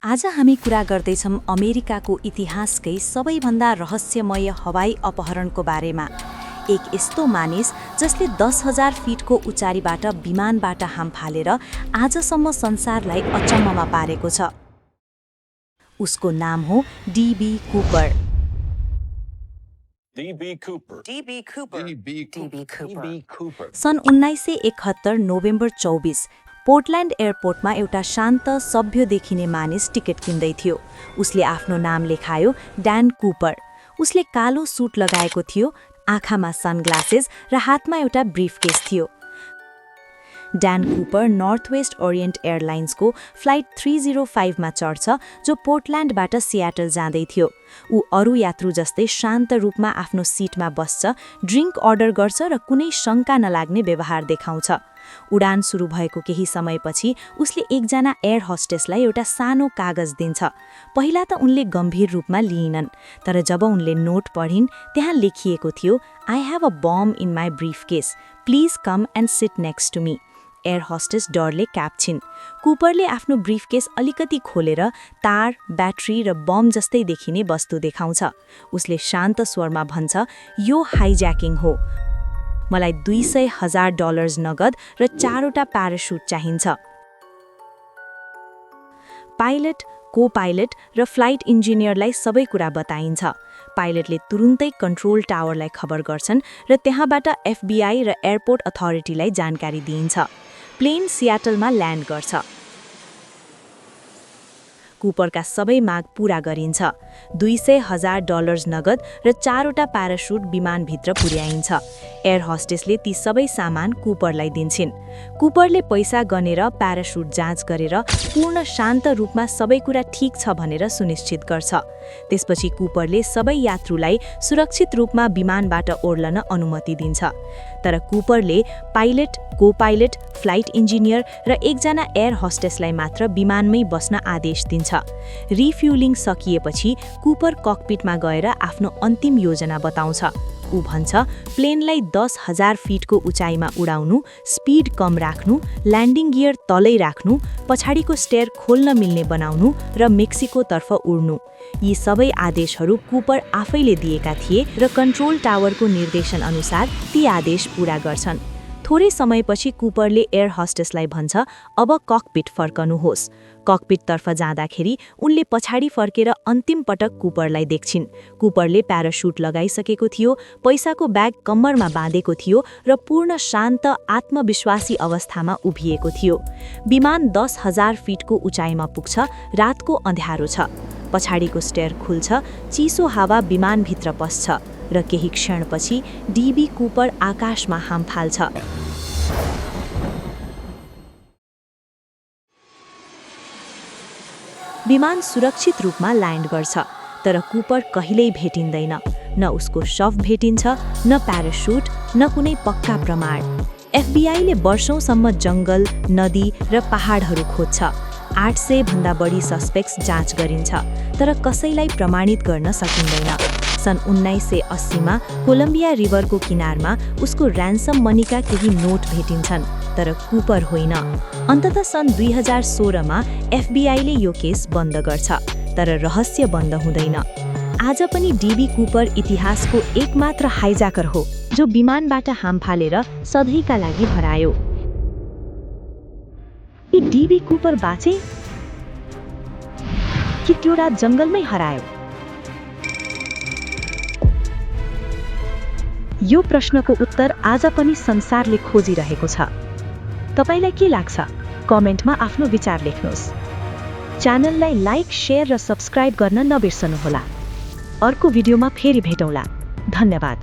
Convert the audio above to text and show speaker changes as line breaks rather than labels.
आज हामी कुरा गर्दैछौँ अमेरिकाको इतिहासकै सबैभन्दा रहस्यमय हवाई अपहरणको बारेमा। एक यस्तो मानिस जसले 10,000 फिटको उचाइबाट विमानबाट हाम फालेर आजसम्म संसारलाई अचम्ममा पारेको छ। उसको नाम हो D.B. Cooper। सन् 1971 नोभेम्बर 24 पोर्टल्यान्ड एयरपोर्टमा एउटा शान्त सभ्य देखिने मानिस टिकट किन्दै थियो। उसले आफ्नो नाम लेखायो ड्यान कुपर। उसले कालो सुट लगाएको थियो, आँखामा सनग्लासेस र हातमा एउटा ब्रिफकेस थियो। Dan Cooper Northwest orient एयरलाइन्सको flight 305 मा चढ्छ, जो पोर्टल्यान्डबाट सियाटल जाँदै थियो। ऊ अरू यात्रु जस्तै शान्त रूपमा आफ्नो सिटमा बस्छ, ड्रिङ्क अर्डर गर्छ र कुनै शङ्का नलाग्ने व्यवहार देखाउँछ। उडान सुरु भएको केही समयपछि उसले एकजना एयर होस्टेसलाई एउटा सानो कागज दिन्छ। पहिला त उनले गम्भीर रूपमा लिइनन्, तर जब उनले नोट पढिन् त्यहाँ लेखिएको थियो, I have a bomb in my briefcase, please come and sit next to me. Air hostess डरले क्याप्छिन्। कुपरले आफ्नो ब्रिफकेस अलिकति खोलेर तार, ब्याट्री र बम जस्तै देखिने वस्तु देखाउँछ। उसले शान्त स्वरमा भन्छ, यो हाइज्याकिङ हो। मलाई $200,000 नगद र 4वटा प्याराशुट चाहिन्छ। पाइलट, को पाइलट र फ्लाइट इन्जिनियरलाई सबै कुरा बताइन्छ। पाइलटले तुरुन्तै कन्ट्रोल टावरलाई खबर गर्छन् र त्यहाँबाट FBI र एयरपोर्ट अथोरिटीलाई जानकारी दिइन्छ। प्लेन सियाटलमा ल्यान्ड गर्छ। कुपरका सबै माग पूरा गरिन्छ। $200,000 नगद र 4वटा प्याराशुट विमानभित्र पुर्याइन्छ। एयर होस्टेसले ती सबै सामान कुपरलाई दिन्छन्। कुपरले पैसा गनेर प्याराशुट जाँच गरेर पूर्ण शान्त रूपमा सबै कुरा ठिक छ भनेर सुनिश्चित गर्छ। त्यसपछि कुपरले सबै यात्रुलाई सुरक्षित रूपमा विमानबाट ओर्लन अनुमति दिन्छ। तर कुपरले पाइलट, को पाइलट, फ्लाइट इन्जिनियर र एकजना एयर होस्टेसलाई मात्र विमानमै बस्न आदेश दिन्छ। रिफ्युलिङ सकिएपछि कुपर ककपिटमा गएर आफ्नो अन्तिम योजना बताउँछ। ऊ भन्छ, प्लेनलाई 10,000 फिटको उचाइमा उडाउनु, स्पिड कम राख्नु, ल्यान्डिङ गियर तलै राख्नु, पछाडिको स्टेयर खोल्न मिल्ने बनाउनु र मेक्सिकोतर्फ उड्नु। यी सबै आदेशहरू कुपर आफैले दिएका थिए र कन्ट्रोल टावरको निर्देशन अनुसार ती आदेश पूरा गर्छन्। थोरै समयपछि कुपरले एयर होस्टेसलाई भन्छ, अब ककपिट फर्कनुहोस्। ककपिटतर्फ जाँदाखेरि उनले पछाडि फर्केर अन्तिम पटक कुपरलाई देख्छिन्। कुपरले प्याराशुट लगाइसकेको थियो, पैसाको ब्याग कम्मरमा बाँधेको थियो र पूर्ण शान्त आत्मविश्वासी अवस्थामा उभिएको थियो। विमान 10,000 फिटको उचाइमा पुग्छ, रातको अँध्यारो छ। पछाडिको स्टेयर खुल्छ, चिसो हावा विमानभित्र पस्छ र केही क्षणपछि D.B. कुपर आकाशमा हाम फाल्छ। विमान सुरक्षित रूपमा ल्यान्ड गर्छ, तर कुपर कहिल्यै भेटिँदैन। न उसको शव भेटिन्छ, न प्याराशुट, न कुनै पक्का प्रमाण। FBI ले वर्षौंसम्म जङ्गल, नदी र पहाडहरू खोज्छ। 800 भन्दा बढी सस्पेक्ट्स जाँच गरिन्छ, तर कसैलाई प्रमाणित गर्न सकिँदैन। सन् 1980 मा कोलम्बिया रिभरको किनारमा उसको र्यान्सम मनीका केही नोट भेटिन्छन्, तर कुपर होइन। अन्ततः सन् 2016 मा FBI ले यो केस बन्द गर्छ, तर रहस्य बन्द हुँदैन। आज पनि D.B. कुपर इतिहासको एकमात्र हाइज्याकर हो जो विमानबाट हाम फालेर सधैँका लागि हरायो। D.B. कुपर बाँचे कि त्यो रात जङ्गलमै हरायो? यो प्रश्नको उत्तर आज पनि संसारले खोजिरहेको छ। तपाईलाई के लाग्छ? कमेन्टमा आफ्नो विचार लेख्नुहोस्। च्यानललाई लाइक, शेयर र सब्स्क्राइब गर्न नबिर्सनुहोला। अर्को भिडियोमा फेरि भेटौँला। धन्यवाद।